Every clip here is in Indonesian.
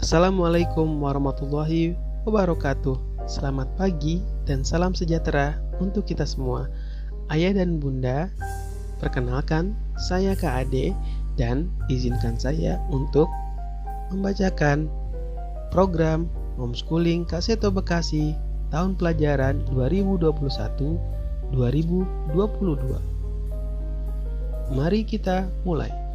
Assalamualaikum warahmatullahi wabarakatuh. Selamat pagi dan salam sejahtera untuk kita semua. Ayah dan bunda, perkenalkan saya Kak Ade dan izinkan saya untuk membacakan program homeschooling Kak Seto Bekasi tahun pelajaran 2021-2022. Mari kita mulai.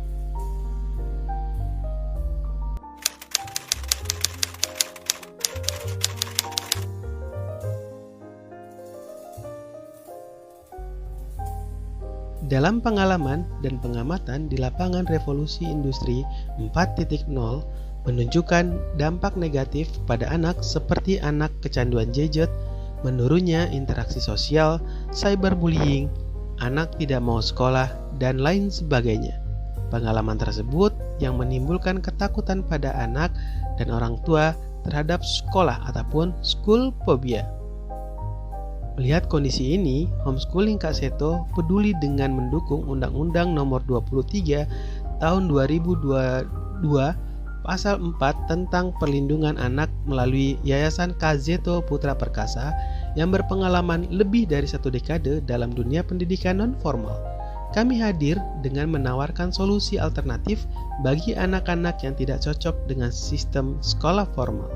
Dalam pengalaman dan pengamatan di lapangan revolusi industri 4.0 menunjukkan dampak negatif pada anak seperti anak kecanduan gadget, menurunnya interaksi sosial, cyberbullying, anak tidak mau sekolah, dan lain sebagainya. Pengalaman tersebut yang menimbulkan ketakutan pada anak dan orang tua terhadap sekolah ataupun school phobia. Melihat kondisi ini, homeschooling Kak Seto peduli dengan mendukung Undang-Undang Nomor 23 Tahun 2022 Pasal 4 tentang Perlindungan Anak melalui Yayasan Kak Seto Putra Perkasa yang berpengalaman lebih dari 1 dekade dalam dunia pendidikan non-formal. Kami hadir dengan menawarkan solusi alternatif bagi anak-anak yang tidak cocok dengan sistem sekolah formal.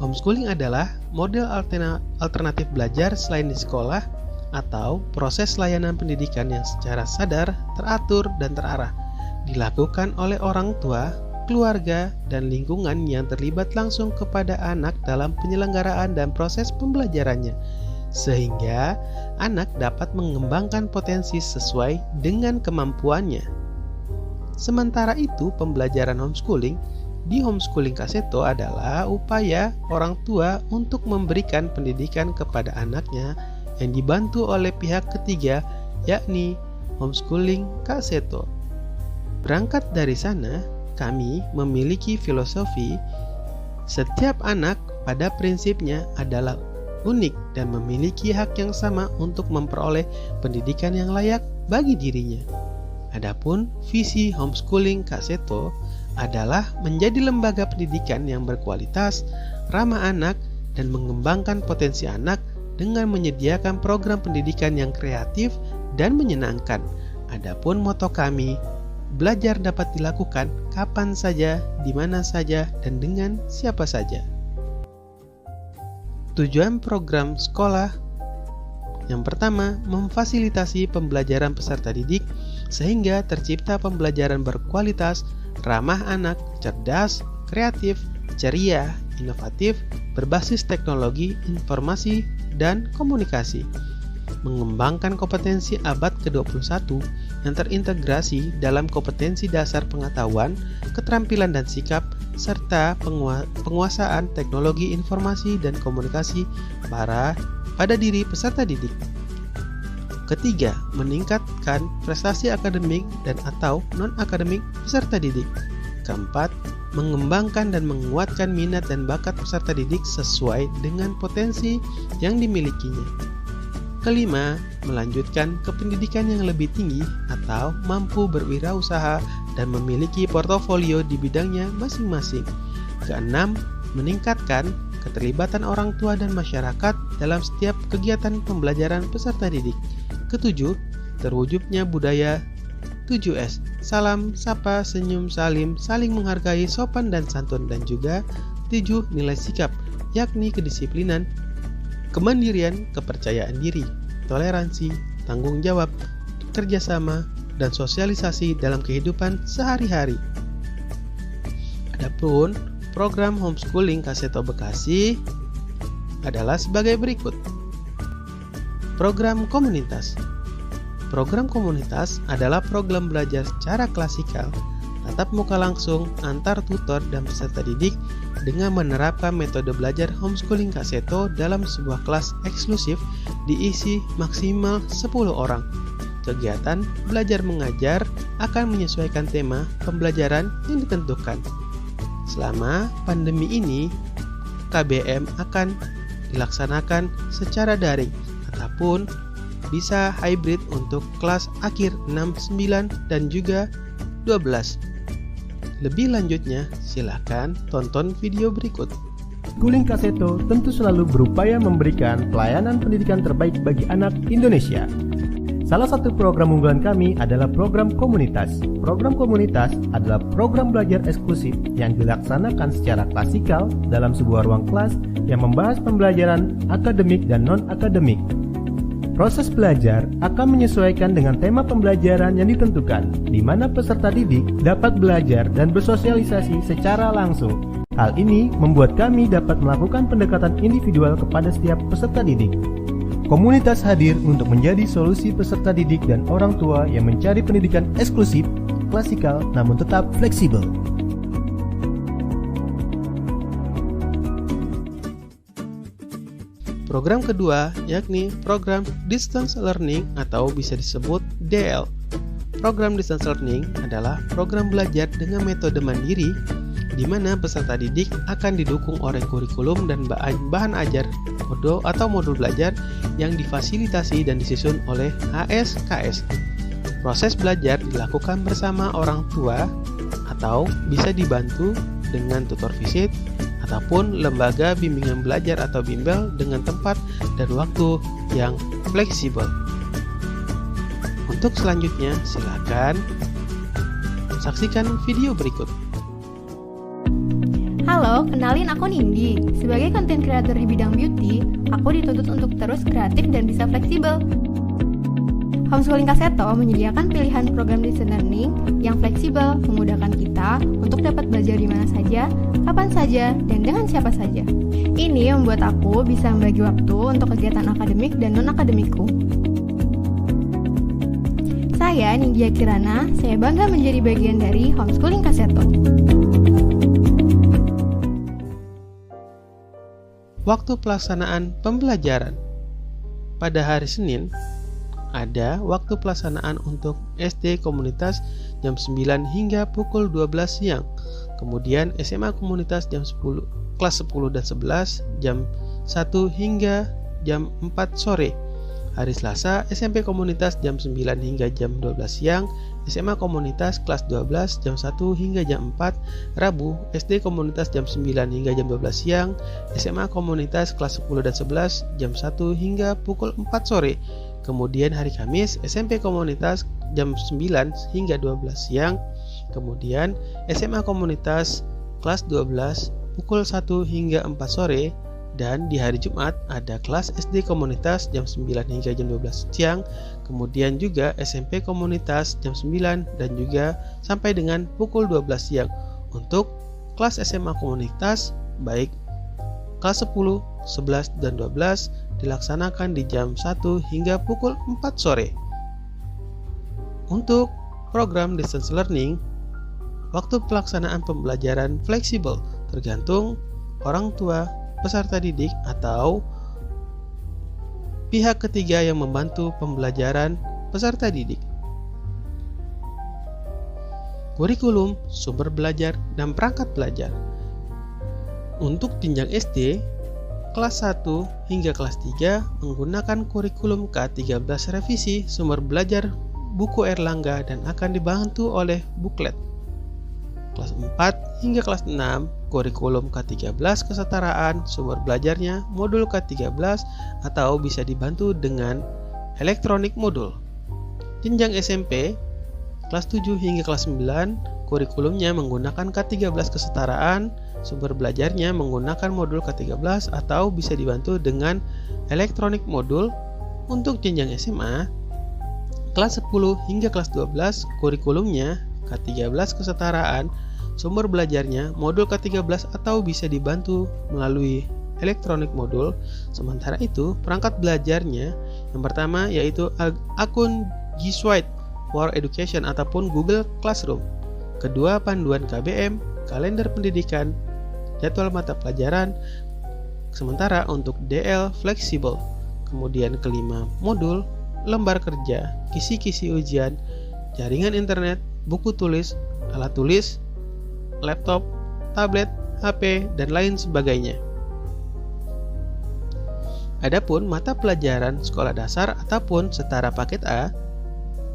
Homeschooling adalah model alternatif belajar selain di sekolah atau proses layanan pendidikan yang secara sadar, teratur, dan terarah dilakukan oleh orang tua, keluarga, dan lingkungan yang terlibat langsung kepada anak dalam penyelenggaraan dan proses pembelajarannya, sehingga anak dapat mengembangkan potensi sesuai dengan kemampuannya. Sementara itu, pembelajaran homeschooling di homeschooling Kak Seto adalah upaya orang tua untuk memberikan pendidikan kepada anaknya yang dibantu oleh pihak ketiga, yakni homeschooling Kak Seto. Berangkat dari sana, kami memiliki filosofi setiap anak pada prinsipnya adalah unik dan memiliki hak yang sama untuk memperoleh pendidikan yang layak bagi dirinya. Adapun visi homeschooling Kak Seto adalah menjadi lembaga pendidikan yang berkualitas, ramah anak, dan mengembangkan potensi anak dengan menyediakan program pendidikan yang kreatif dan menyenangkan. Adapun moto kami, belajar dapat dilakukan kapan saja, di mana saja, dan dengan siapa saja. Tujuan program sekolah yang pertama, memfasilitasi pembelajaran peserta didik sehingga tercipta pembelajaran berkualitas, ramah anak, cerdas, kreatif, ceria, inovatif, berbasis teknologi, informasi, dan komunikasi. Mengembangkan kompetensi abad ke-21 yang terintegrasi dalam kompetensi dasar pengetahuan, keterampilan dan sikap, serta penguasaan teknologi informasi dan komunikasi pada diri peserta didik. Ketiga, meningkatkan prestasi akademik dan atau non-akademik peserta didik. Keempat, mengembangkan dan menguatkan minat dan bakat peserta didik sesuai dengan potensi yang dimilikinya. Kelima, melanjutkan ke pendidikan yang lebih tinggi atau mampu berwirausaha dan memiliki portofolio di bidangnya masing-masing. Keenam, meningkatkan keterlibatan orang tua dan masyarakat dalam setiap kegiatan pembelajaran peserta didik. Ketujuh, terwujudnya budaya 7S, salam, sapa, senyum, salim, saling menghargai, sopan dan santun, dan juga 7 nilai sikap, yakni kedisiplinan, kemandirian, kepercayaan diri, toleransi, tanggung jawab, kerjasama, dan sosialisasi dalam kehidupan sehari-hari. Adapun program homeschooling Kak Seto Bekasi adalah sebagai berikut. Program komunitas. Program komunitas adalah program belajar secara klasikal, tatap muka langsung antar tutor dan peserta didik dengan menerapkan metode belajar homeschooling Kak Seto dalam sebuah kelas eksklusif diisi maksimal 10 orang. Kegiatan belajar mengajar akan menyesuaikan tema pembelajaran yang ditentukan. Selama pandemi ini, KBM akan dilaksanakan secara daring ataupun bisa hybrid untuk kelas akhir 6, 9, dan juga 12. Lebih lanjutnya, silakan tonton video berikut. Schooling Kaseto tentu selalu berupaya memberikan pelayanan pendidikan terbaik bagi anak Indonesia. Salah satu program unggulan kami adalah program komunitas. Program komunitas adalah program belajar eksklusif yang dilaksanakan secara klasikal dalam sebuah ruang kelas yang membahas pembelajaran akademik dan non-akademik. Proses belajar akan menyesuaikan dengan tema pembelajaran yang ditentukan, di mana peserta didik dapat belajar dan bersosialisasi secara langsung. Hal ini membuat kami dapat melakukan pendekatan individual kepada setiap peserta didik. Komunitas hadir untuk menjadi solusi peserta didik dan orang tua yang mencari pendidikan eksklusif, klasikal, namun tetap fleksibel. Program kedua yakni program Distance Learning atau bisa disebut DL. Program Distance Learning adalah program belajar dengan metode mandiri di mana peserta didik akan didukung oleh kurikulum dan bahan ajar modul belajar yang difasilitasi dan disusun oleh HSKS. Proses belajar dilakukan bersama orang tua atau bisa dibantu dengan tutor visit ataupun lembaga bimbingan belajar atau bimbel dengan tempat dan waktu yang fleksibel. Untuk selanjutnya, silakan saksikan video berikut. Halo, kenalin aku Nindi. Sebagai content creator di bidang beauty, aku dituntut untuk terus kreatif dan bisa fleksibel. Homeschooling Kaseto menyediakan pilihan program distance learning yang fleksibel, memudahkan kita untuk dapat belajar di mana saja, kapan saja, dan dengan siapa saja. Ini membuat aku bisa membagi waktu untuk kegiatan akademik dan non-akademikku. Saya Nindya Kirana, saya bangga menjadi bagian dari Homeschooling Kaseto. Waktu pelaksanaan pembelajaran. Pada hari Senin, ada waktu pelaksanaan untuk SD komunitas jam 9 hingga pukul 12 siang. Kemudian SMA komunitas jam 10, kelas 10 dan 11 jam 1 hingga jam 4 sore. Hari Selasa, SMP komunitas jam 9 hingga jam 12 siang, SMA komunitas kelas 12 jam 1 hingga jam 4. Rabu, SD komunitas jam 9 hingga jam 12 siang, SMA komunitas kelas 10 dan 11 jam 1 hingga pukul 4 sore. Kemudian hari Kamis, SMP komunitas jam 9 hingga 12 siang. Kemudian SMA komunitas kelas 12 pukul 1 hingga 4 sore. Dan di hari Jumat ada kelas SD komunitas jam 9 hingga jam 12 siang. Kemudian juga SMP komunitas jam 9 dan juga sampai dengan pukul 12 siang. Untuk kelas SMA komunitas baik kelas 10, 11, dan 12 dilaksanakan di jam 1 hingga pukul 4 sore. Untuk program distance learning, waktu pelaksanaan pembelajaran fleksibel tergantung orang tua, peserta didik, atau pihak ketiga yang membantu pembelajaran peserta didik. Kurikulum, sumber belajar, dan perangkat belajar. Untuk jenjang SD, kelas 1 hingga kelas 3 menggunakan kurikulum K13 revisi sumber belajar buku Erlangga dan akan dibantu oleh buklet. Kelas 4 hingga kelas 6 kurikulum K13 kesetaraan sumber belajarnya modul K13 atau bisa dibantu dengan elektronik modul. Jenjang SMP kelas 7 hingga kelas 9 kurikulumnya menggunakan K13 kesetaraan sumber belajarnya menggunakan modul K13 atau bisa dibantu dengan elektronik modul. Untuk jenjang SMA kelas 10 hingga kelas 12 kurikulumnya K13 kesetaraan sumber belajarnya modul K13 atau bisa dibantu melalui elektronik modul. Sementara itu, perangkat belajarnya yang pertama yaitu akun G Suite for Education ataupun Google Classroom. Kedua, panduan KBM, kalender pendidikan, jadwal mata pelajaran. Sementara untuk DL fleksibel. Kemudian kelima, modul, lembar kerja, kisi-kisi ujian, jaringan internet, buku tulis, alat tulis, laptop, tablet, HP, dan lain sebagainya. Adapun mata pelajaran sekolah dasar ataupun setara paket A,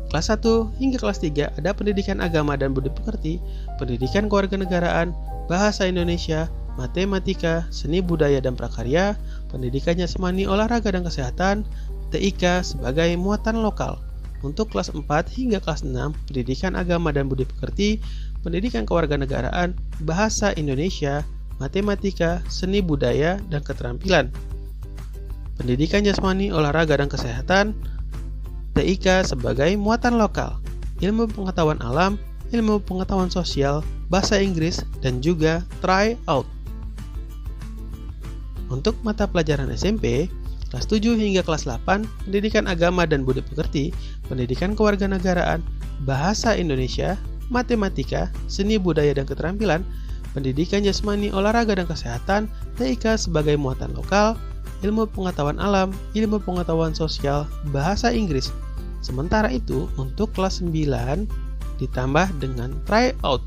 kelas 1 hingga kelas 3 ada pendidikan agama dan budi pekerti, pendidikan kewarganegaraan, bahasa Indonesia, matematika, seni budaya dan prakarya, pendidikan jasmani, olahraga dan kesehatan, TIK sebagai muatan lokal. Untuk kelas 4 hingga kelas 6, pendidikan agama dan budi pekerti, pendidikan kewarganegaraan, bahasa Indonesia, matematika, seni budaya dan keterampilan. Pendidikan jasmani, olahraga dan kesehatan, TIK sebagai muatan lokal, ilmu pengetahuan alam, ilmu pengetahuan sosial, bahasa Inggris, dan juga try out. Untuk mata pelajaran SMP, kelas 7 hingga kelas 8, pendidikan agama dan budi pekerti, pendidikan kewarganegaraan, bahasa Indonesia, matematika, seni budaya dan keterampilan, pendidikan jasmani, olahraga dan kesehatan, TIK sebagai muatan lokal, ilmu pengetahuan alam, ilmu pengetahuan sosial, bahasa Inggris. Sementara itu, untuk kelas 9 ditambah dengan try out.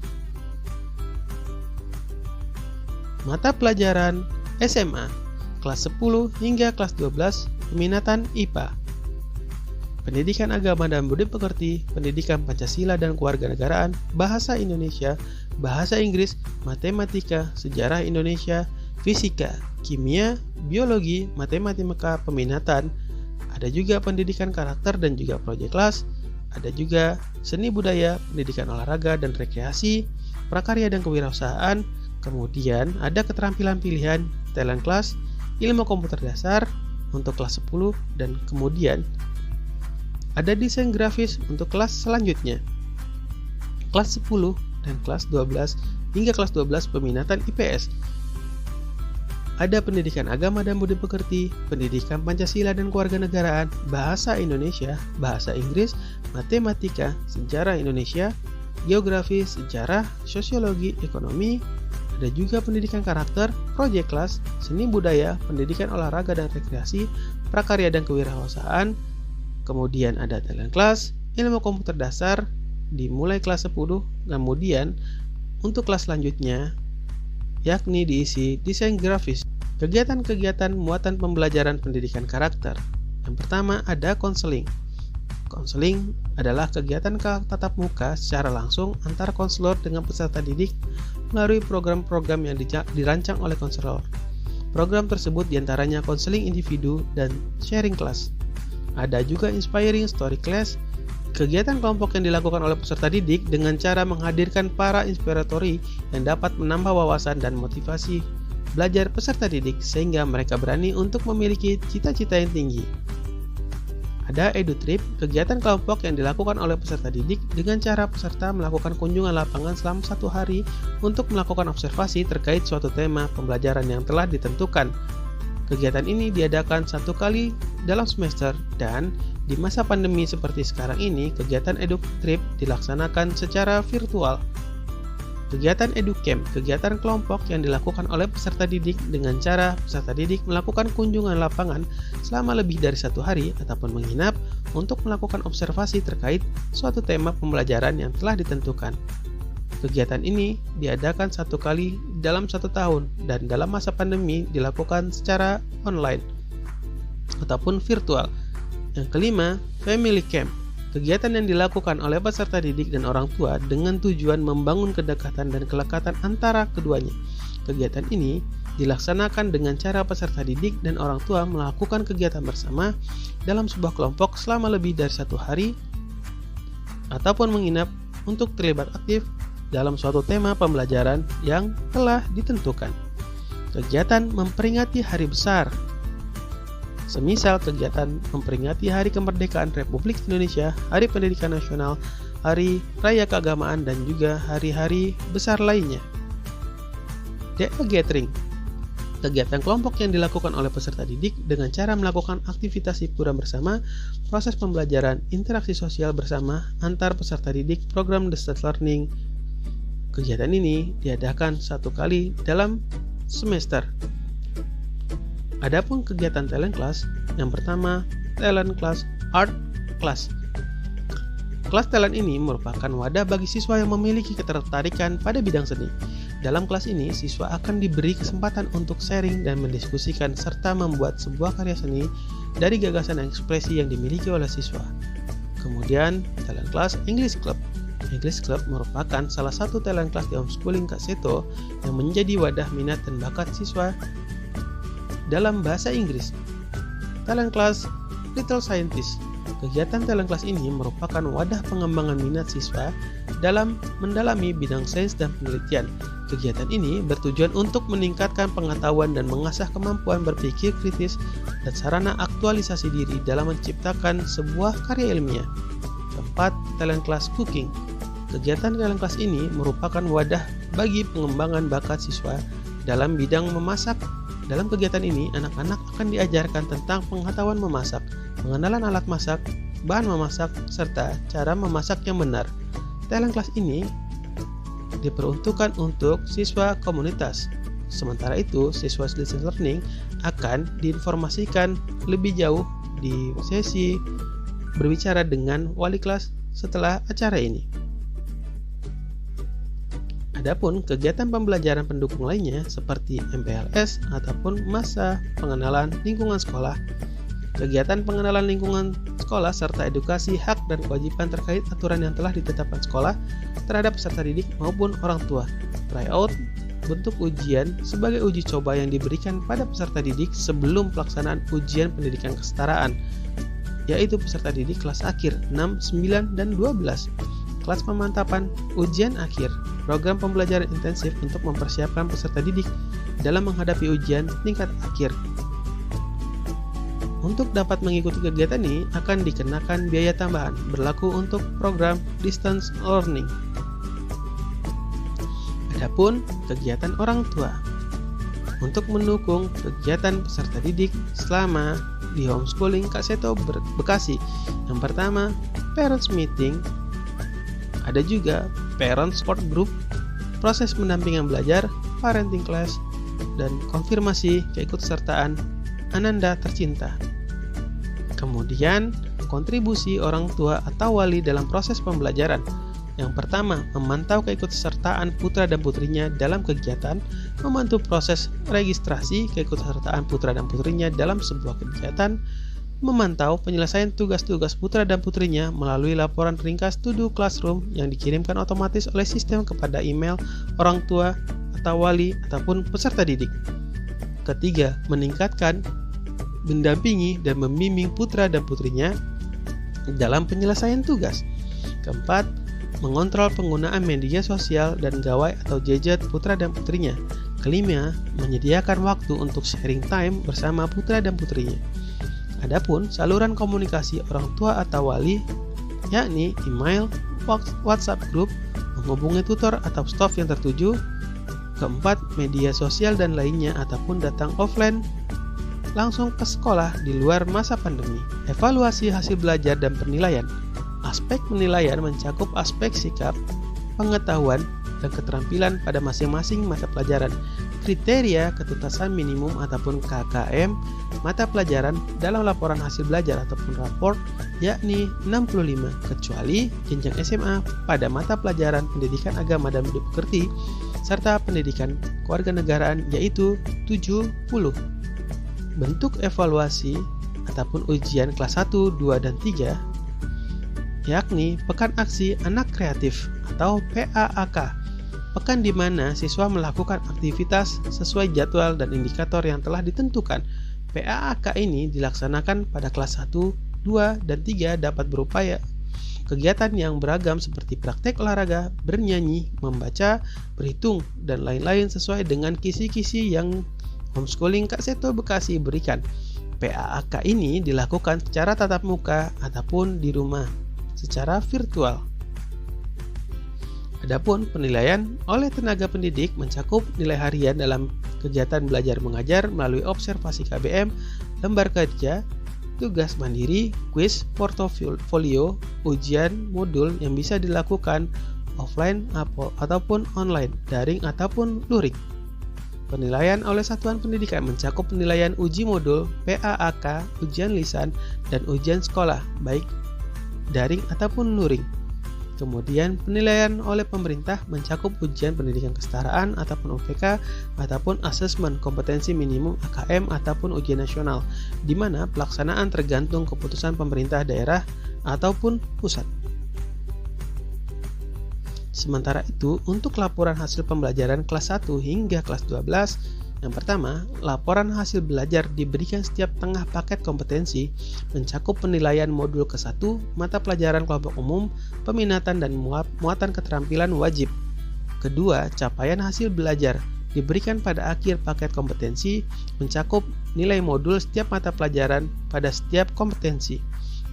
Mata pelajaran SMA, kelas 10 hingga kelas 12, peminatan IPA. Pendidikan agama dan budi pekerti, pendidikan Pancasila dan kewarganegaraan, bahasa Indonesia, bahasa Inggris, matematika, sejarah Indonesia, fisika, kimia, biologi, matematika, peminatan. Ada juga pendidikan karakter dan juga proyek kelas. Ada juga seni budaya, pendidikan olahraga dan rekreasi, prakarya dan kewirausahaan. Kemudian ada keterampilan pilihan, talent class, ilmu komputer dasar untuk kelas 10, dan kemudian ada desain grafis untuk kelas selanjutnya. Kelas 10 dan kelas 12 hingga kelas 12 peminatan IPS. Ada pendidikan agama dan budi pekerti, pendidikan Pancasila dan kewarganegaraan, bahasa Indonesia, bahasa Inggris, matematika, sejarah Indonesia, geografi, sejarah, sosiologi, ekonomi. Ada juga pendidikan karakter, proyek kelas, seni budaya, pendidikan olahraga dan rekreasi, prakarya dan kewirausahaan. Kemudian ada talent class, ilmu komputer dasar, dimulai kelas 10, kemudian untuk kelas selanjutnya yakni diisi desain grafis. Kegiatan-kegiatan muatan pembelajaran pendidikan karakter. Yang pertama ada konseling. Konseling adalah kegiatan tatap muka secara langsung antara konselor dengan peserta didik melalui program-program yang dirancang oleh konselor. Program tersebut diantaranya konseling individu dan sharing class. Ada juga inspiring story class, kegiatan kelompok yang dilakukan oleh peserta didik dengan cara menghadirkan para inspiratori yang dapat menambah wawasan dan motivasi belajar peserta didik sehingga mereka berani untuk memiliki cita-cita yang tinggi. Ada EduTrip, kegiatan kelompok yang dilakukan oleh peserta didik dengan cara peserta melakukan kunjungan lapangan selama 1 hari untuk melakukan observasi terkait suatu tema pembelajaran yang telah ditentukan. Kegiatan ini diadakan 1 kali dalam semester dan di masa pandemi seperti sekarang ini, kegiatan EduTrip dilaksanakan secara virtual. Kegiatan EduCamp, kegiatan kelompok yang dilakukan oleh peserta didik dengan cara peserta didik melakukan kunjungan lapangan selama lebih dari 1 hari ataupun menginap untuk melakukan observasi terkait suatu tema pembelajaran yang telah ditentukan. Kegiatan ini diadakan 1 kali dalam 1 tahun dan dalam masa pandemi dilakukan secara online ataupun virtual. Yang kelima, Family Camp. Kegiatan yang dilakukan oleh peserta didik dan orang tua dengan tujuan membangun kedekatan dan kelekatan antara keduanya. Kegiatan ini dilaksanakan dengan cara peserta didik dan orang tua melakukan kegiatan bersama dalam sebuah kelompok selama lebih dari 1 hari ataupun menginap untuk terlibat aktif dalam suatu tema pembelajaran yang telah ditentukan. Kegiatan memperingati hari besar. Semisal kegiatan memperingati Hari Kemerdekaan Republik Indonesia, Hari Pendidikan Nasional, Hari Raya Keagamaan, dan juga hari-hari besar lainnya. DA Gathering, kegiatan kelompok yang dilakukan oleh peserta didik dengan cara melakukan aktivitas hiburan bersama, proses pembelajaran, interaksi sosial bersama antar peserta didik, program distance learning. Kegiatan ini diadakan 1 kali dalam semester. Adapun kegiatan talent class, yang pertama talent class art class. Kelas talent ini merupakan wadah bagi siswa yang memiliki ketertarikan pada bidang seni. Dalam kelas ini, siswa akan diberi kesempatan untuk sharing dan mendiskusikan serta membuat sebuah karya seni dari gagasan dan ekspresi yang dimiliki oleh siswa. Kemudian, talent class English Club. English Club merupakan salah satu talent class di homeschooling Kak Seto yang menjadi wadah minat dan bakat siswa dalam bahasa Inggris. Talent class Little Scientist. Kegiatan talent class ini merupakan wadah pengembangan minat siswa dalam mendalami bidang sains dan penelitian. Kegiatan ini bertujuan untuk meningkatkan pengetahuan dan mengasah kemampuan berpikir kritis dan sarana aktualisasi diri dalam menciptakan sebuah karya ilmiah. Keempat, talent class Cooking. Kegiatan talent class ini merupakan wadah bagi pengembangan bakat siswa dalam bidang memasak. Dalam kegiatan ini, anak-anak akan diajarkan tentang pengetahuan memasak, pengenalan alat masak, bahan memasak, serta cara memasak yang benar. Talent class ini diperuntukkan untuk siswa komunitas. Sementara itu, siswa distance learning akan diinformasikan lebih jauh di sesi berbicara dengan wali kelas setelah acara ini. Adapun kegiatan pembelajaran pendukung lainnya seperti MPLS ataupun masa pengenalan lingkungan sekolah, kegiatan pengenalan lingkungan sekolah serta edukasi hak dan kewajiban terkait aturan yang telah ditetapkan sekolah terhadap peserta didik maupun orang tua. Tryout bentuk ujian sebagai uji coba yang diberikan pada peserta didik sebelum pelaksanaan ujian pendidikan kesetaraan, yaitu peserta didik kelas akhir 6, 9, dan 12. Kelas pemantapan ujian akhir, program pembelajaran intensif untuk mempersiapkan peserta didik dalam menghadapi ujian tingkat akhir. Untuk dapat mengikuti kegiatan ini akan dikenakan biaya tambahan berlaku untuk program distance learning. Adapun kegiatan orang tua. Untuk mendukung kegiatan peserta didik selama di homeschooling Kak Seto Bekasi. Yang pertama, parents meeting. Ada juga parent support group, proses pendampingan belajar, parenting class, dan konfirmasi keikutsertaan Ananda tercinta. Kemudian, kontribusi orang tua atau wali dalam proses pembelajaran. Yang pertama, memantau keikutsertaan putra dan putrinya dalam kegiatan, membantu proses registrasi keikutsertaan putra dan putrinya dalam sebuah kegiatan, memantau penyelesaian tugas-tugas putra dan putrinya melalui laporan ringkas to do classroom yang dikirimkan otomatis oleh sistem kepada email orang tua atau wali ataupun peserta didik. Ketiga, meningkatkan, mendampingi dan membimbing putra dan putrinya dalam penyelesaian tugas. Keempat, mengontrol penggunaan media sosial dan gawai atau gadget putra dan putrinya. Kelima, menyediakan waktu untuk sharing time bersama putra dan putrinya. Adapun saluran komunikasi orang tua atau wali, yakni email, WhatsApp group, menghubungi tutor atau staf yang tertuju. Keempat, media sosial dan lainnya ataupun datang offline langsung ke sekolah di luar masa pandemi. Evaluasi hasil belajar dan penilaian. Aspek penilaian mencakup aspek sikap, pengetahuan, dan keterampilan pada masing-masing mata pelajaran. Kriteria ketuntasan minimum ataupun KKM mata pelajaran dalam laporan hasil belajar ataupun raport yakni 65 kecuali jenjang SMA pada mata pelajaran pendidikan agama dan budi pekerti serta pendidikan kewarganegaraan yaitu 70. Bentuk evaluasi ataupun ujian kelas 1, 2, dan 3 yakni Pekan Aksi Anak Kreatif atau PAAK. Pekan di mana siswa melakukan aktivitas sesuai jadwal dan indikator yang telah ditentukan. PAAK ini dilaksanakan pada kelas 1, 2, dan 3 dapat berupa kegiatan yang beragam seperti praktek olahraga, bernyanyi, membaca, berhitung, dan lain-lain sesuai dengan kisi-kisi yang homeschooling Kak Seto Bekasi berikan. PAAK ini dilakukan secara tatap muka ataupun di rumah secara virtual. Adapun penilaian oleh tenaga pendidik mencakup nilai harian dalam kegiatan belajar mengajar melalui observasi KBM, lembar kerja, tugas mandiri, kuis, portofolio, ujian, modul yang bisa dilakukan offline ataupun online, daring ataupun luring. Penilaian oleh satuan pendidikan mencakup penilaian uji modul, PAAK, ujian lisan, dan ujian sekolah, baik daring ataupun luring. Kemudian penilaian oleh pemerintah mencakup ujian pendidikan kesetaraan ataupun UPK ataupun asesmen kompetensi minimum AKM ataupun ujian nasional, di mana pelaksanaan tergantung keputusan pemerintah daerah ataupun pusat. Sementara itu, untuk laporan hasil pembelajaran kelas 1 hingga kelas 12, yang pertama, laporan hasil belajar diberikan setiap tengah paket kompetensi, mencakup penilaian modul ke-1, mata pelajaran kelompok umum, peminatan dan muatan keterampilan wajib. Kedua, capaian hasil belajar diberikan pada akhir paket kompetensi, mencakup nilai modul setiap mata pelajaran pada setiap kompetensi.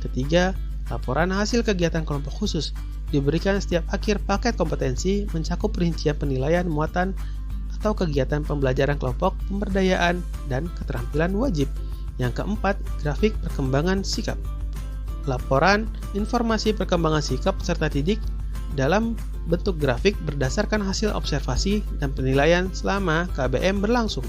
Ketiga, laporan hasil kegiatan kelompok khusus diberikan setiap akhir paket kompetensi, mencakup rincian penilaian muatan atau kegiatan pembelajaran kelompok, pemberdayaan, dan keterampilan wajib. Yang keempat, grafik perkembangan sikap. Laporan informasi perkembangan sikap peserta didik dalam bentuk grafik berdasarkan hasil observasi dan penilaian selama KBM berlangsung.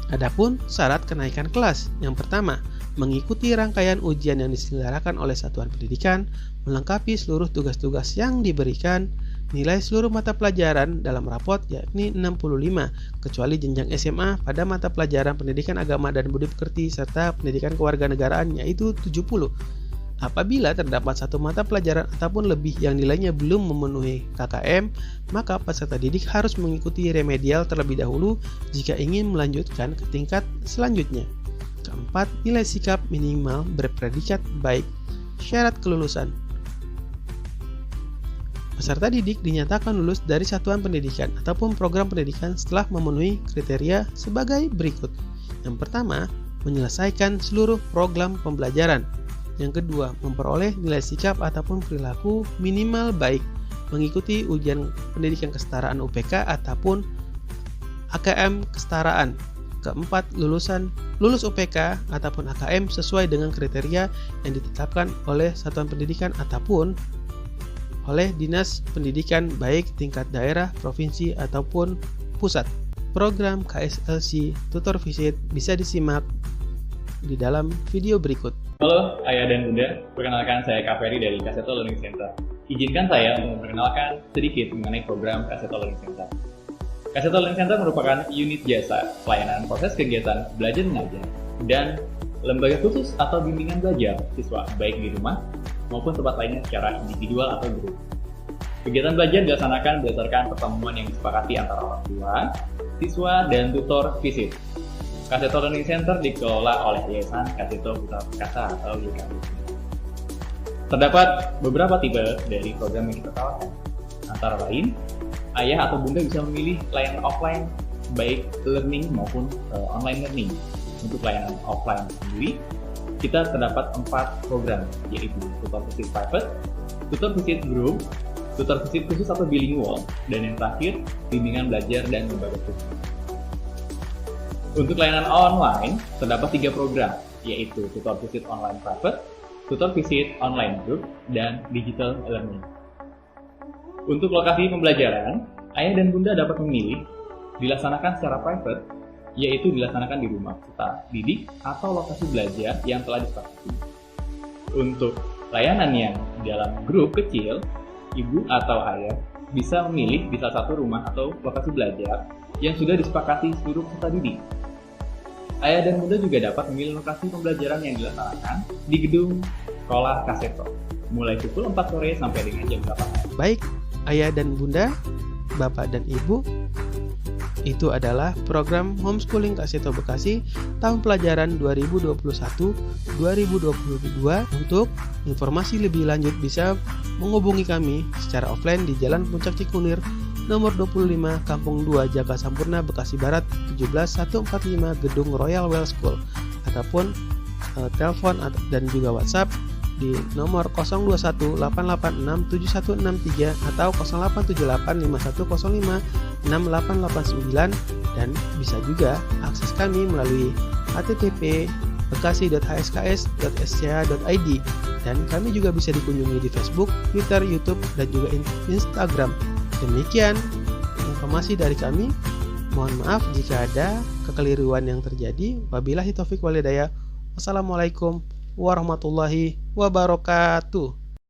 Adapun syarat kenaikan kelas. Yang pertama, mengikuti rangkaian ujian yang diselenggarakan oleh satuan pendidikan, melengkapi seluruh tugas-tugas yang diberikan, nilai seluruh mata pelajaran dalam rapot yakni 65, kecuali jenjang SMA pada mata pelajaran pendidikan agama dan budi pekerti serta pendidikan kewarganegaraan yaitu 70. Apabila terdapat satu mata pelajaran ataupun lebih yang nilainya belum memenuhi KKM, maka peserta didik harus mengikuti remedial terlebih dahulu jika ingin melanjutkan ke tingkat selanjutnya. Keempat, nilai sikap minimal berpredikat baik. Syarat kelulusan. Peserta didik dinyatakan lulus dari satuan pendidikan ataupun program pendidikan setelah memenuhi kriteria sebagai berikut. Yang pertama, menyelesaikan seluruh program pembelajaran. Yang kedua, memperoleh nilai sikap ataupun perilaku minimal baik, mengikuti ujian pendidikan kesetaraan UPK ataupun AKM kesetaraan. Keempat, lulus UPK ataupun AKM sesuai dengan kriteria yang ditetapkan oleh satuan pendidikan ataupun oleh Dinas Pendidikan baik tingkat daerah, provinsi, ataupun pusat. Program KSLC Tutor Visit bisa disimak di dalam video berikut. Halo Ayah dan Bunda, perkenalkan saya Kak Ferry dari Kaseto Learning Center. Izinkan saya untuk memperkenalkan sedikit mengenai program Kaseto Learning Center. Kaseto Learning Center merupakan unit jasa pelayanan proses kegiatan belajar mengajar dan lembaga khusus atau bimbingan belajar siswa baik di rumah maupun tempat lainnya secara individual atau grup. Kegiatan belajar dilaksanakan berdasarkan pertemuan yang disepakati antara orang tua, siswa, dan tutor visit. Kaseto Learning Center dikelola oleh Yayasan Kaseto Putra Perkasa atau YKP. Terdapat beberapa tipe dari program yang kita tawarkan. Antara lain, ayah atau bunda bisa memilih layanan offline baik learning maupun online learning. Untuk layanan offline sendiri, kita terdapat 4 program, yaitu tutor visit private, tutor visit group, tutor visit khusus atau bilingual, dan yang terakhir, bimbingan belajar dan lembaga khusus. Untuk layanan online, terdapat 3 program, yaitu tutor visit online private, tutor visit online group, dan digital learning. Untuk lokasi pembelajaran, ayah dan bunda dapat memilih dilaksanakan secara private, yaitu dilaksanakan di rumah peserta didik atau lokasi belajar yang telah disepakati. Untuk layanan yang dalam grup kecil, ibu atau ayah bisa memilih di salah satu rumah atau lokasi belajar yang sudah disepakati seluruh peserta didik. Ayah dan bunda juga dapat memilih lokasi pembelajaran yang dilaksanakan di gedung sekolah Kaseto, mulai pukul 4 sore sampai dengan jam 8. Baik, ayah dan bunda, bapak dan ibu, itu adalah program homeschooling Kaseto Bekasi tahun pelajaran 2021-2022. Untuk informasi lebih lanjut bisa menghubungi kami secara offline di Jalan Puncak Cikunir nomor 25 Kampung 2 Jaka Sampurna Bekasi Barat 17145 Gedung Royal Well School, ataupun telepon dan juga WhatsApp di nomor 0218867163 atau 087851056889, dan bisa juga akses kami melalui http://bekasi.hsks.sca.id, dan kami juga bisa dikunjungi di Facebook, Twitter, YouTube, dan juga Instagram. Demikian informasi dari kami. Mohon maaf jika ada kekeliruan yang terjadi. Wabillahi taufik walhidayah. Wassalamualaikum warahmatullahi wabarakatuh.